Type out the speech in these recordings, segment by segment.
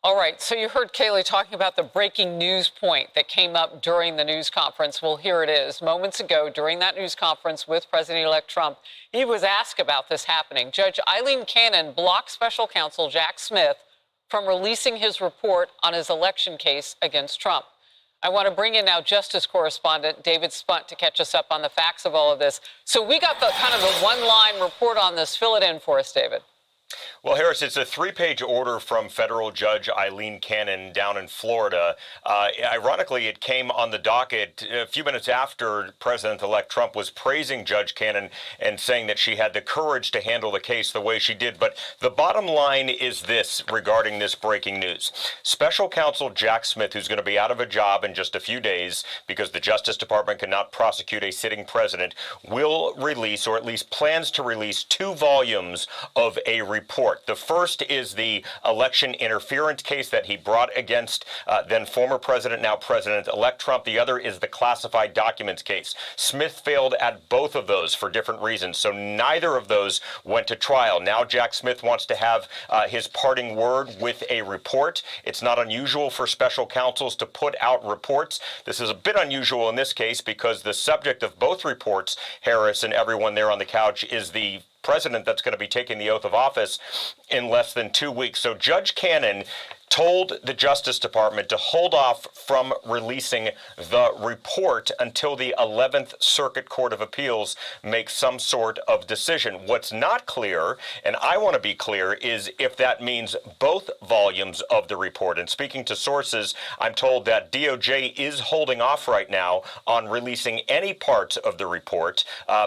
All right, so you heard Kayleigh talking about the breaking news point that came up during the news conference. Well, here it is. Moments ago, during that news conference with President-elect Trump, he was asked about this happening. Judge Eileen Cannon blocked special counsel Jack Smith from releasing his report on his election case against Trump. I want to bring in now Justice correspondent David Spunt to catch us up on the facts of all of this. So we got the kind of the one-line report on this. Fill it in for us, David. Well, Harris, it's a three-page order from federal judge Eileen Cannon down in Florida. Ironically, it came on the docket a few minutes after President-elect Trump was praising Judge Cannon and saying that she had the courage to handle the case the way she did. But the bottom line is this regarding this breaking news. Special counsel Jack Smith, who's going to be out of a job in just a few days because the Justice Department cannot prosecute a sitting president, will release, or at least plans to release, 2 volumes of a report. The first is the election interference case that he brought against then former president, now President-elect Trump. The other is the classified documents case. Smith failed at both of those for different reasons, so neither of those went to trial. Now Jack Smith wants to have his parting word with a report. It's not unusual for special counsels to put out reports. This is a bit unusual in this case because the subject of both reports, Harris and everyone there on the couch, is the president that's going to be taking the oath of office in less than 2 weeks. So Judge Cannon told the Justice Department to hold off from releasing the report until the 11th Circuit Court of Appeals makes some sort of decision. What's not clear, and I want to be clear, is if that means both volumes of the report. And speaking to sources, I'm told that DOJ is holding off right now on releasing any parts of the report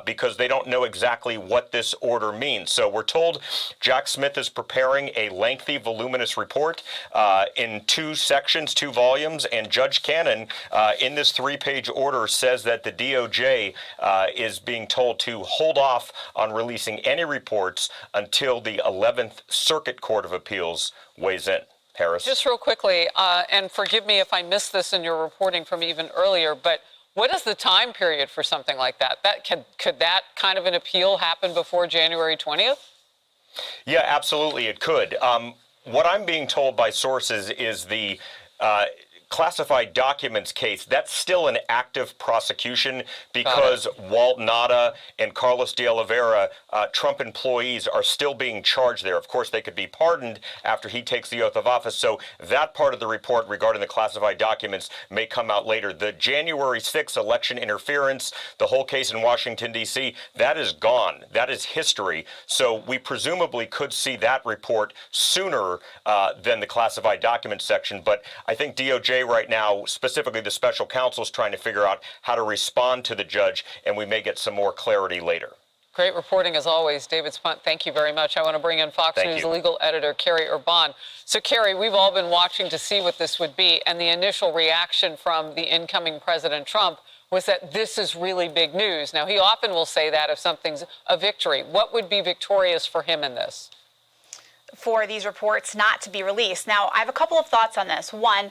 because they don't know exactly what this order means. So we're told Jack Smith is preparing a lengthy, voluminous report in 2 sections, 2 volumes, and Judge Cannon, in this 3-page order, says that the DOJ is being told to hold off on releasing any reports until the 11th Circuit Court of Appeals weighs in. Harris? Just real quickly, and forgive me if I missed this in your reporting from even earlier, but what is the time period for something like that? Could that kind of an appeal happen before January 20th? Yeah, absolutely, it could. What I'm being told by sources is the classified documents case, that's still an active prosecution because Walt Nauta and Carlos de Oliveira, Trump employees, are still being charged there. Of course, they could be pardoned after he takes the oath of office. So that part of the report regarding the classified documents may come out later. The January 6th election interference, the whole case in Washington, D.C., that is gone. That is history. So we presumably could see that report sooner than the classified documents section. But I think DOJ right now, specifically the special counsel, is trying to figure out how to respond to the judge, and we may get some more clarity later. Great reporting as always, David Spunt. Thank you very much. I want to bring in Fox News legal editor Carrie Urban. So, Carrie, we've all been watching to see what this would be, and the initial reaction from the incoming President Trump was that this is really big news. Now, he often will say that if something's a victory. What would be victorious for him in this? For these reports not to be released. Now, I have a couple of thoughts on this. One,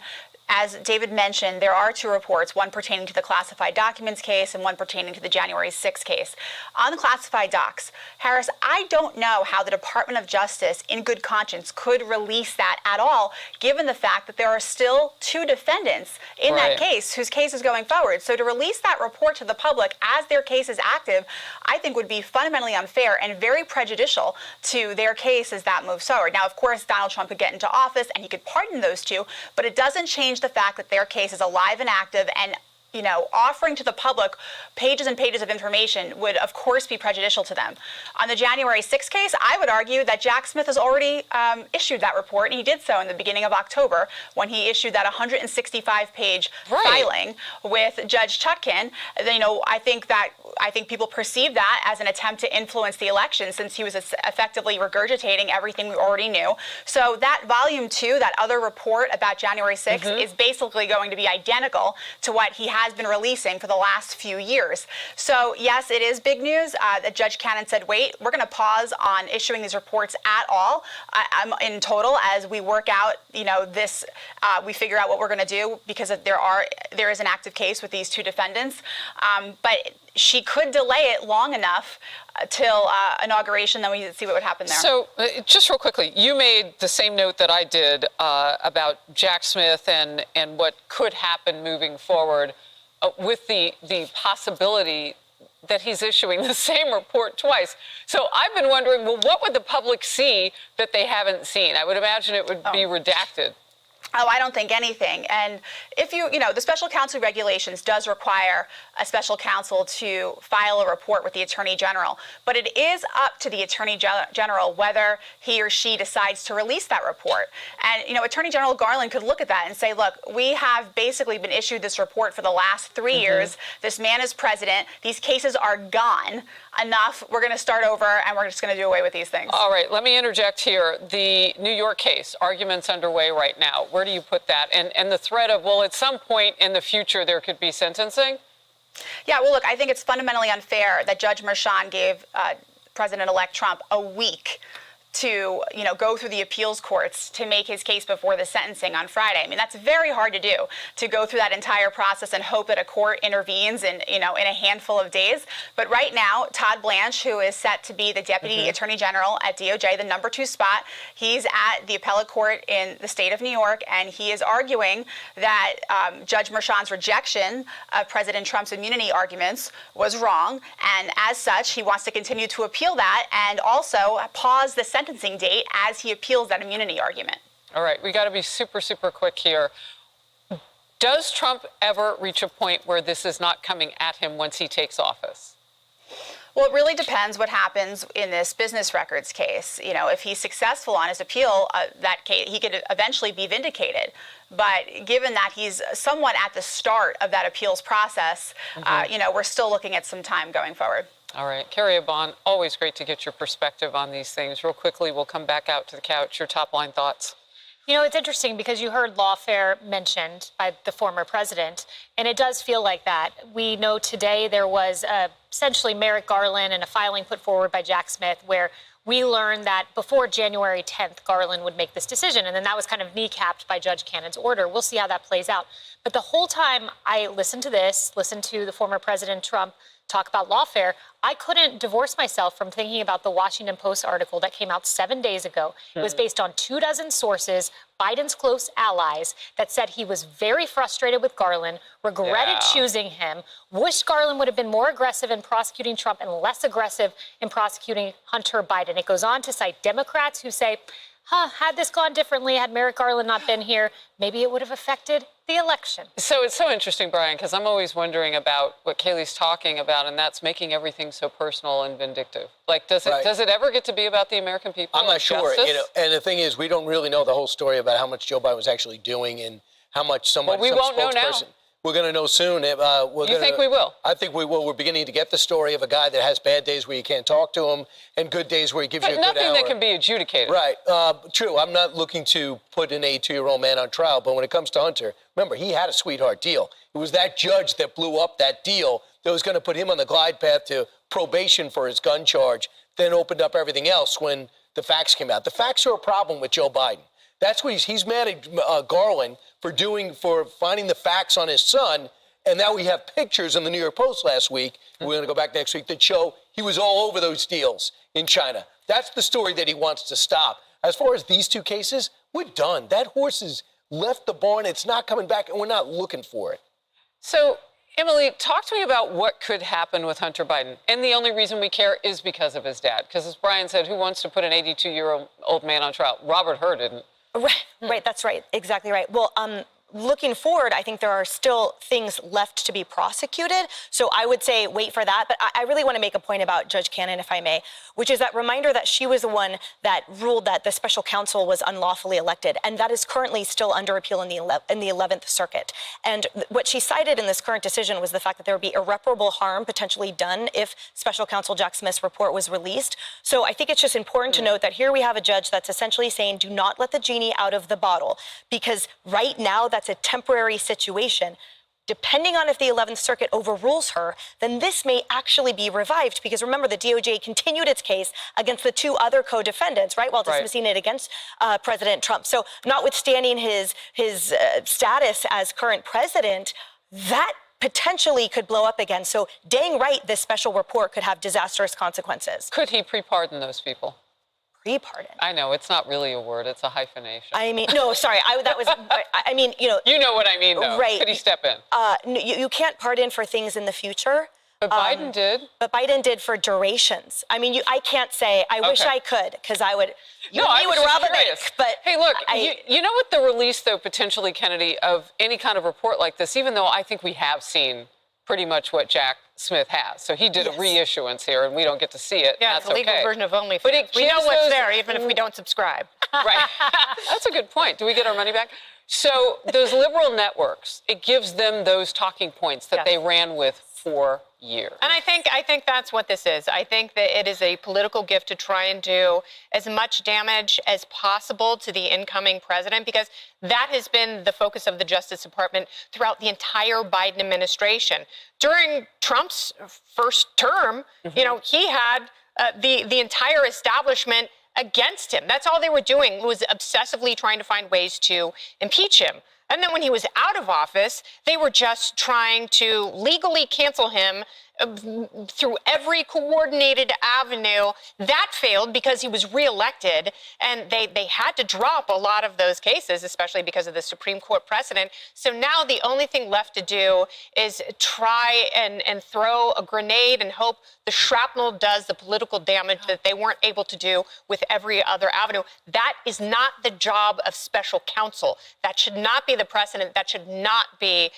as David mentioned, there are 2 reports, one pertaining to the classified documents case and one pertaining to the January 6th case. On the classified docs, Harris, I don't know how the Department of Justice, in good conscience, could release that at all, given the fact that there are still 2 defendants in that case whose case is going forward. So to release that report to the public as their case is active, I think would be fundamentally unfair and very prejudicial to their case as that moves forward. Now, of course, Donald Trump could get into office and he could pardon those 2, but it doesn't change the fact that their case is alive and active, and offering to the public pages and pages of information would, of course, be prejudicial to them. On the January 6th case, I would argue that Jack Smith has already issued that report, and he did so in the beginning of October when he issued that 165-page filing with Judge Chutkan. I think people perceive that as an attempt to influence the election, since he was effectively regurgitating everything we already knew. So that volume 2, that other report about January 6th, is basically going to be identical to what he had has been releasing for the last few years. So yes, it is big news that Judge Cannon said, wait, we're going to pause on issuing these reports at all in total as we work out, this, we figure out what we're going to do because there is an active case with these two defendants. But she could delay it long enough till inauguration, then we see what would happen there. So just real quickly, you made the same note that I did about Jack Smith and what could happen moving forward with the possibility that he's issuing the same report twice. So I've been wondering, well, what would the public see that they haven't seen? I would imagine it would be redacted. Oh, I don't think anything. And if the special counsel regulations does require a special counsel to file a report with the Attorney General, but it is up to the Attorney General whether he or she decides to release that report. And, Attorney General Garland could look at that and say, look, we have basically been issued this report for the last 3 years. This man is president. These cases are gone. Enough. We're going to start over and we're just going to do away with these things. All right. Let me interject here. The New York case, arguments underway right now. Where do you put that? And the threat of, well, at some point in the future, there could be sentencing? Yeah, well, look, I think it's fundamentally unfair that Judge Merchan gave President-elect Trump a week to, go through the appeals courts to make his case before the sentencing on Friday. I mean, that's very hard to do, to go through that entire process and hope that a court intervenes in a handful of days. But right now, Todd Blanche, who is set to be the Deputy Attorney General at DOJ, the number 2 spot, he's at the appellate court in the state of New York, and he is arguing that Judge Merchan's rejection of President Trump's immunity arguments was wrong. And as such, he wants to continue to appeal that and also pause the sentencing date as he appeals that immunity argument. All right, we got to be super, super quick here. Does Trump ever reach a point where this is not coming at him once he takes office? Well, it really depends what happens in this business records case. If he's successful on his appeal, that case, he could eventually be vindicated. But given that he's somewhat at the start of that appeals process, we're still looking at some time going forward. All right. Carrie Aban, always great to get your perspective on these things. Real quickly, we'll come back out to the couch. Your top line thoughts. It's interesting because you heard lawfare mentioned by the former president, and it does feel like that. We know today there was essentially Merrick Garland and a filing put forward by Jack Smith where we learned that before January 10th, Garland would make this decision, and then that was kind of kneecapped by Judge Cannon's order. We'll see how that plays out. But the whole time I listened to the former President Trump talk about lawfare, I couldn't divorce myself from thinking about the Washington Post article that came out 7 days ago. It was based on 24 sources, Biden's close allies, that said he was very frustrated with Garland, regretted choosing him, wished Garland would have been more aggressive in prosecuting Trump and less aggressive in prosecuting Hunter Biden. It goes on to cite Democrats who say, had this gone differently, had Merrick Garland not been here, maybe it would have affected the election. So it's so interesting, Brian, because I'm always wondering about what Kayleigh's talking about, and that's making everything so personal and vindictive. Like, does it ever get to be about the American people? I'm not sure. And the thing is, we don't really know the whole story about how much Joe Biden was actually doing and how much some won't know now. We're going to know soon. You think we will? I think we will. We're beginning to get the story of a guy that has bad days where you can't talk to him and good days where he gives you a good hour. But nothing that can be adjudicated. Right. True. I'm not looking to put an 82-year-old man on trial, but when it comes to Hunter, remember, he had a sweetheart deal. It was that judge that blew up that deal that was going to put him on the glide path to probation for his gun charge, then opened up everything else when the facts came out. The facts are a problem with Joe Biden. That's what he's mad at Garland for finding the facts on his son. And now we have pictures in the New York Post last week. We're going to go back next week that show he was all over those deals in China. That's the story that he wants to stop. As far as these two cases, we're done. That horse has left the barn. It's not coming back, and we're not looking for it. So, Emily, talk to me about what could happen with Hunter Biden. And the only reason we care is because of his dad. Because as Brian said, who wants to put an 82-year-old man on trial? Robert Hur didn't. Right, that's right. Exactly right. Well, looking forward, I think there are still things left to be prosecuted. So I would say wait for that. But I really want to make a point about Judge Cannon, if I may, which is that reminder that she was the one that ruled that the special counsel was unlawfully elected. And that is currently still under appeal in the 11th Circuit. And what she cited in this current decision was the fact that there would be irreparable harm potentially done if special counsel Jack Smith's report was released. So I think it's just important to note that here we have a judge that's essentially saying, do not let the genie out of the bottle, because right now that's a temporary situation. depending on if the 11th Circuit overrules her, then this may actually be revived. Because remember, the DOJ continued its case against the 2 other co-defendants, right, while dismissing it against President Trump. So notwithstanding his status as current president, that potentially could blow up again. So dang right, this special report could have disastrous consequences. Could he pre-pardon those people? Pre-pardon? I know, it's not really a word, it's a hyphenation. I mean, no, sorry, I mean, You know what I mean, though. Right. Could he step in? You can't pardon for things in the future. But Biden did. But Biden did for durations. I mean, I can't say, I wish I could, because I would, you I would was just rob a curious. bank. But hey, look, you know what the release, though, potentially, Kennedy, of any kind of report like this, even though I think we have seen pretty much what Jack Smith has. So he did a reissuance here, and we don't get to see it. Yeah, That's it's a legal version of OnlyFans. But we know what's there, even if we don't subscribe. Right. That's a good point. Do we get our money back? So those liberal networks, it gives them those talking points that they ran with for years. And I think that's what this is. I think that it is a political gift to try and do as much damage as possible to the incoming president, because that has been the focus of the Justice Department throughout the entire Biden administration. During Trump's first term, you know, he had the entire establishment against him. That's all they were doing, was obsessively trying to find ways to impeach him. And then when he was out of office, they were just trying to legally cancel him through every coordinated avenue. That failed because he was reelected, and they had to drop a lot of those cases, especially because of the Supreme Court precedent. So now the only thing left to do is try and throw a grenade and hope the shrapnel does the political damage that they weren't able to do with every other avenue. That is not the job of special counsel. That should not be the precedent. That should not be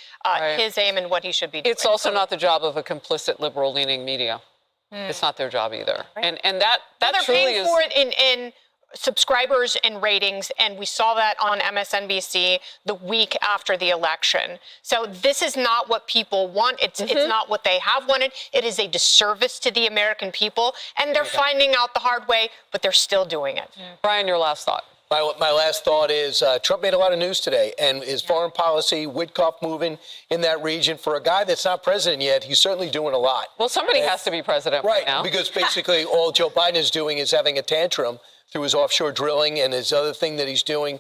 his aim and what he should be doing. It's also not the job of a complicit liberal-leaning media. It's not their job either. Right. And that they're truly paying for it in subscribers and ratings, and we saw that on MSNBC the week after the election. So this is not what people want. It's not what they have wanted. It is a disservice to the American people, and they're finding out the hard way, but they're still doing it. Brian, your last thought. My last thought is Trump made a lot of news today, and his foreign policy, Witkoff moving in that region, for a guy that's not president yet, he's certainly doing a lot. Well, somebody has to be president right now. Because basically all Joe Biden is doing is having a tantrum through his offshore drilling and his other thing that he's doing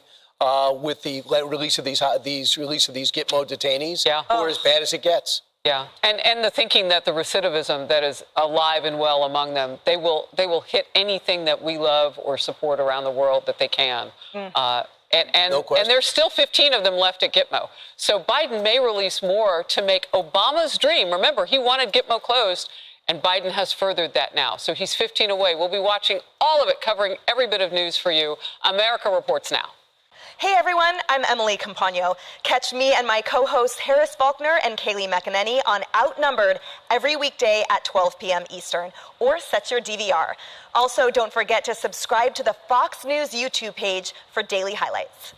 with the release of these Gitmo detainees. Yeah. Who are as bad as it gets. Yeah, and the thinking that the recidivism that is alive and well among them, they will hit anything that we love or support around the world that they can. No question. And there's still 15 of them left at Gitmo. So Biden may release more to make Obama's dream. Remember, he wanted Gitmo closed, and Biden has furthered that now. So he's 15 away. We'll be watching all of it, covering every bit of news for you. America Reports Now. Hey everyone, I'm Emily Campagno. Catch me and my co-hosts Harris Faulkner and Kaylee McEnany on Outnumbered every weekday at 12 p.m. Eastern, or set your DVR. Also, don't forget to subscribe to the Fox News YouTube page for daily highlights.